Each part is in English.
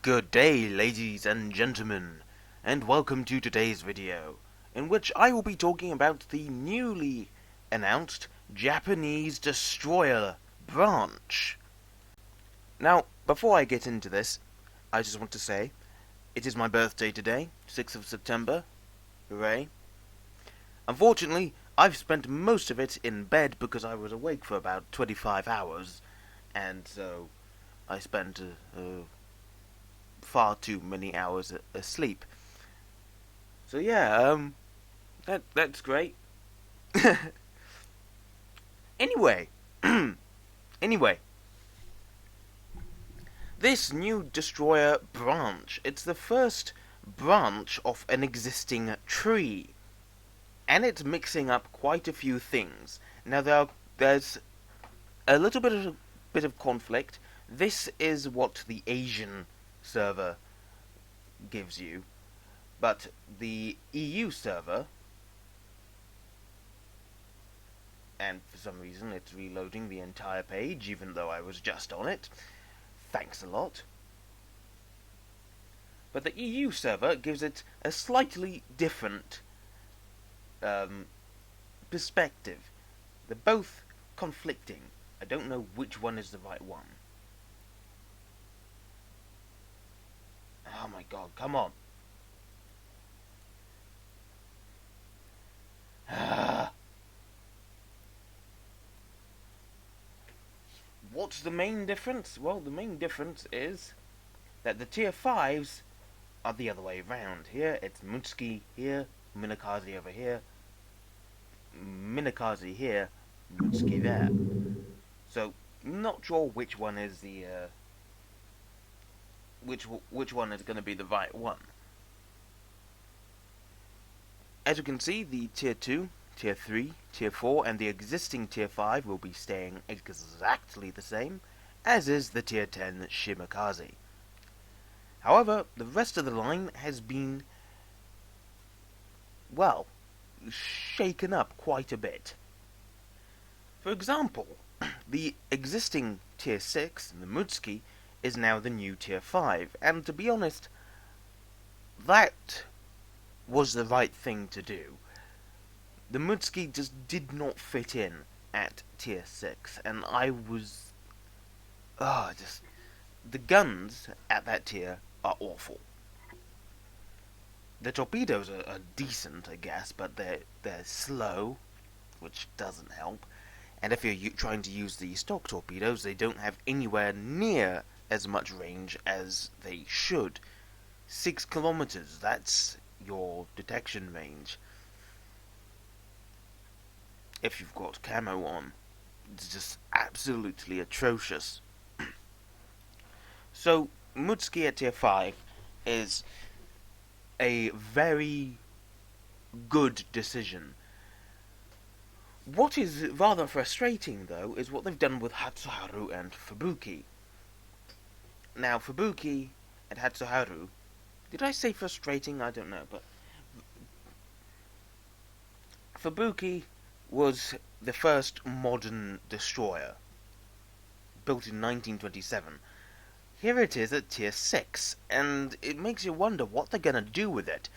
Good day, ladies and gentlemen, and welcome to today's video, in which I will be talking about the newly announced Japanese destroyer branch. Now, before I get into this, I just want to say, it is my birthday today, 6th of September, hooray. Unfortunately, I've spent most of it in bed because I was awake for about 25 hours, and so I spent far too many hours asleep. So yeah, that's great. Anyway, anyway, this new destroyer branch, it's the first branch of an existing tree, and it's mixing up quite a few things. Now there's a little bit of conflict. This is what the Asian server gives you, but the EU server, and for some reason it's reloading the entire page even though I was just on it, thanks a lot, but the EU server gives it a slightly different perspective. They're both conflicting. I don't know which one is the right one. Oh my god, come on. What's the main difference? Well, the main difference is that the tier 5s are the other way around. Here, it's Mutsuki here, Minakaze over here, Minakaze here, Mutsuki there. So, not sure which one is the, which one is going to be the right one. As you can see, the tier 2, tier 3, tier 4, and the existing tier 5 will be staying exactly the same, as is the tier 10 Shimakaze. However, the rest of the line has been, well, shaken up quite a bit. For example, the existing tier 6, the Mutsuki, is now the new tier 5, and to be honest, that was the right thing to do. The Mutsuki just did not fit in at tier 6, and I was... the guns at that tier are awful. The torpedoes are decent, I guess, but they're slow, which doesn't help. And if you're trying to use the stock torpedoes, they don't have anywhere near as much range as they should. 6 kilometers, that's your detection range. If you've got camo on, it's just absolutely atrocious. So, Mutsuki at tier 5 is a very good decision. What is rather frustrating, though, is what they've done with Hatsuharu and Fubuki. Now, Fubuki and Hatsuharu, did I say frustrating? I don't know, but Fubuki was the first modern destroyer, built in 1927. Here it is at tier 6, and it makes you wonder what they're gonna do with it,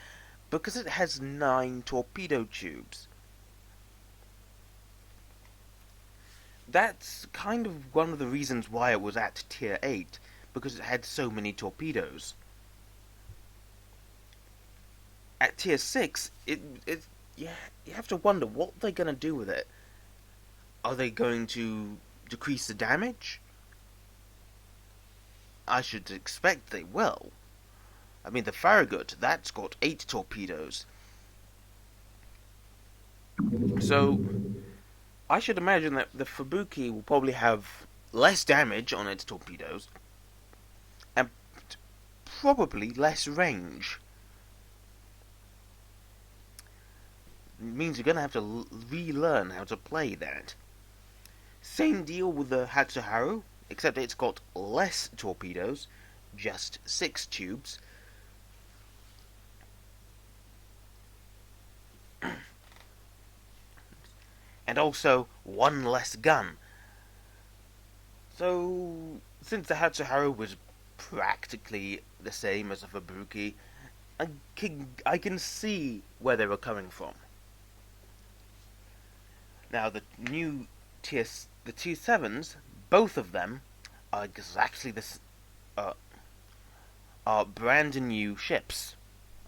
because it has 9 torpedo tubes. That's kind of one of the reasons why it was at tier 8, because it had so many torpedoes. At tier 6, you have to wonder what they're going to do with it. Are they going to decrease the damage? I should expect they will. I mean, the Farragut, that's got 8 torpedoes. So, I should imagine that the Fubuki will probably have less damage on its torpedoes, and probably less range. It means you're going to have to relearn how to play that. Same deal with the Hatsuharu, except it's got less torpedoes, just 6 tubes. And also 1 less gun. So, since the Hatsuharu was practically the same as a Fubuki, I can see where they were coming from. Now the Tier 7s, both of them are exactly this are brand new ships.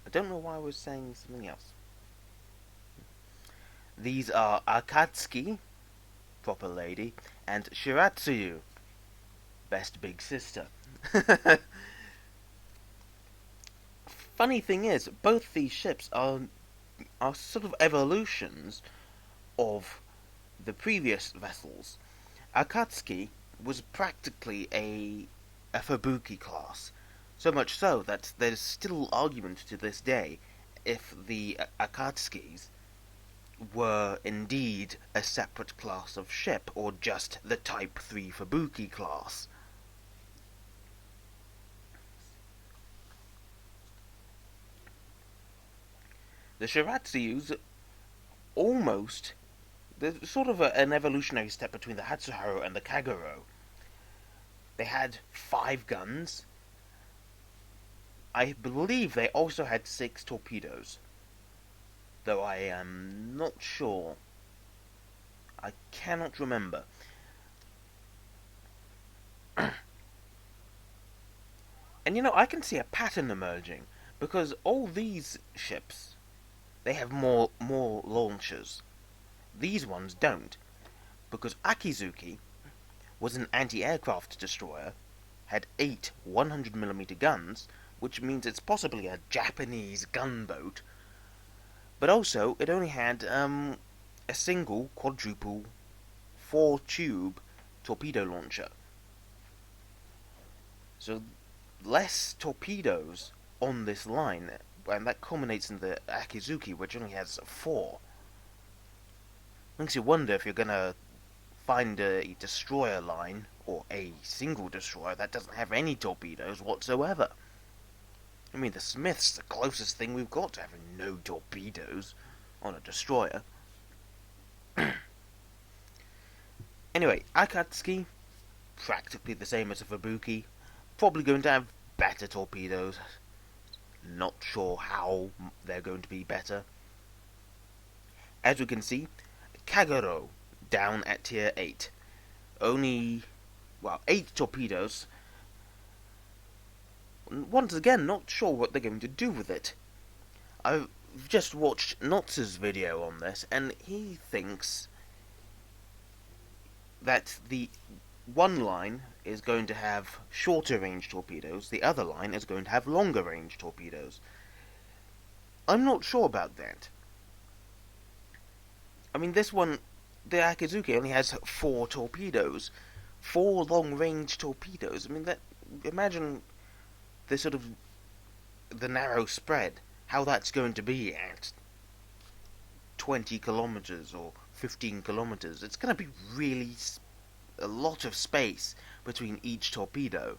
I don't know why I was saying something else. These are Akatsuki, proper lady, and Shiratsuyu, best big sister. Funny thing is, both these ships are sort of evolutions of the previous vessels. Akatsuki was practically a Fubuki class, so much so that there's still argument to this day if the Akatsukis were indeed a separate class of ship or just the Type 3 Fubuki class. The Shiratsuyus they're sort of an evolutionary step between the Hatsuharu and the Kagero. They had 5 guns. I believe they also had 6 torpedoes, though I am not sure. I cannot remember. And I can see a pattern emerging, because all these ships, they have more launchers. These ones don't, because Akizuki was an anti-aircraft destroyer, had 8 100mm guns, which means it's possibly a Japanese gunboat, but also it only had a single quadruple 4-tube torpedo launcher. So less torpedoes on this line, and that culminates in the Akizuki, which only has 4. Makes you wonder if you're gonna find a destroyer line, or a single destroyer that doesn't have any torpedoes whatsoever. I mean, the Smith's the closest thing we've got to having no torpedoes on a destroyer. Anyway, Akatsuki, practically the same as a Fubuki, probably going to have better torpedoes. Not sure how they're going to be better. As we can see, Kagero down at tier 8. Only, 8 torpedoes. Once again, not sure what they're going to do with it. I've just watched Knotz's video on this, and he thinks that the one line is going to have shorter range torpedoes, the other line is going to have longer range torpedoes. I'm not sure about that. I mean, this one, the Akizuki, only has 4 torpedoes. 4 long-range torpedoes. I mean, imagine the narrow spread, how that's going to be at 20 kilometers or 15 kilometers. It's going to be really a lot of space between each torpedo.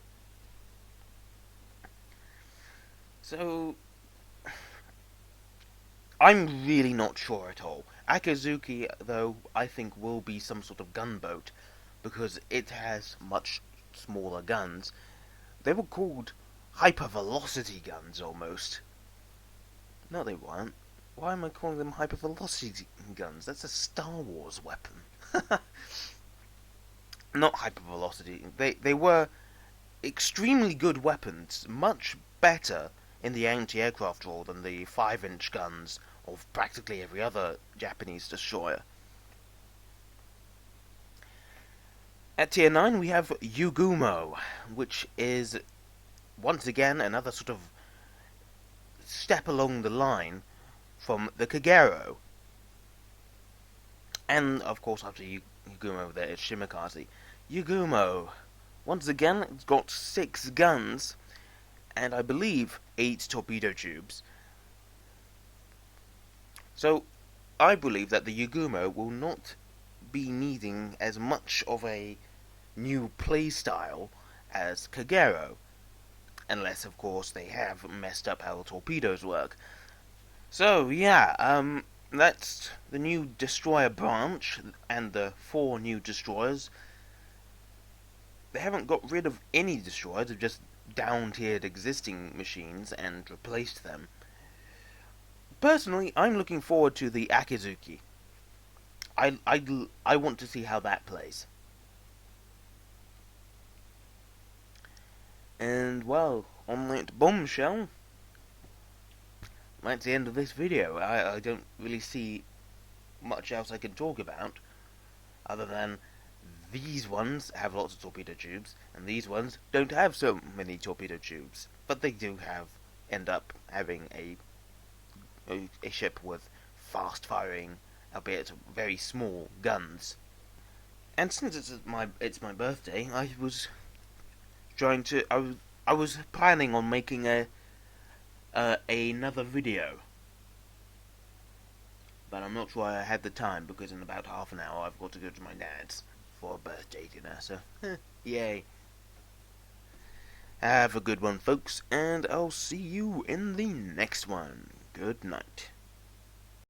So, I'm really not sure at all. Akizuki, though, I think will be some sort of gunboat, because it has much smaller guns. They were called hypervelocity guns, almost. No, they weren't. Why am I calling them hypervelocity guns? That's a Star Wars weapon. Not hypervelocity. They were extremely good weapons, much better in the anti-aircraft role than the 5-inch guns of practically every other Japanese destroyer. At tier 9 we have Yugumo, which is once again another sort of step along the line from the Kagero. And of course after Yugumo there is Shimakaze. Yugumo, once again, it's got 6 guns, and I believe 8 torpedo tubes. So, I believe that the Yugumo will not be needing as much of a new playstyle as Kagero, unless, of course, they have messed up how the torpedoes work. So, yeah, that's the new destroyer branch, and the 4 new destroyers. They haven't got rid of any destroyers, they've just down-tiered existing machines and replaced them. Personally, I'm looking forward to the Akizuki. I want to see how that plays. And, well, on that bombshell, that's the end of this video. I don't really see much else I can talk about, other than these ones have lots of torpedo tubes, and these ones don't have so many torpedo tubes. But they do end up having a ship with fast-firing, albeit very small, guns. And since it's my birthday, I was planning on making another video, but I'm not sure I had the time, because in about half an hour I've got to go to my dad's for a birthday dinner. So, yay! Have a good one, folks, and I'll see you in the next one. Good night.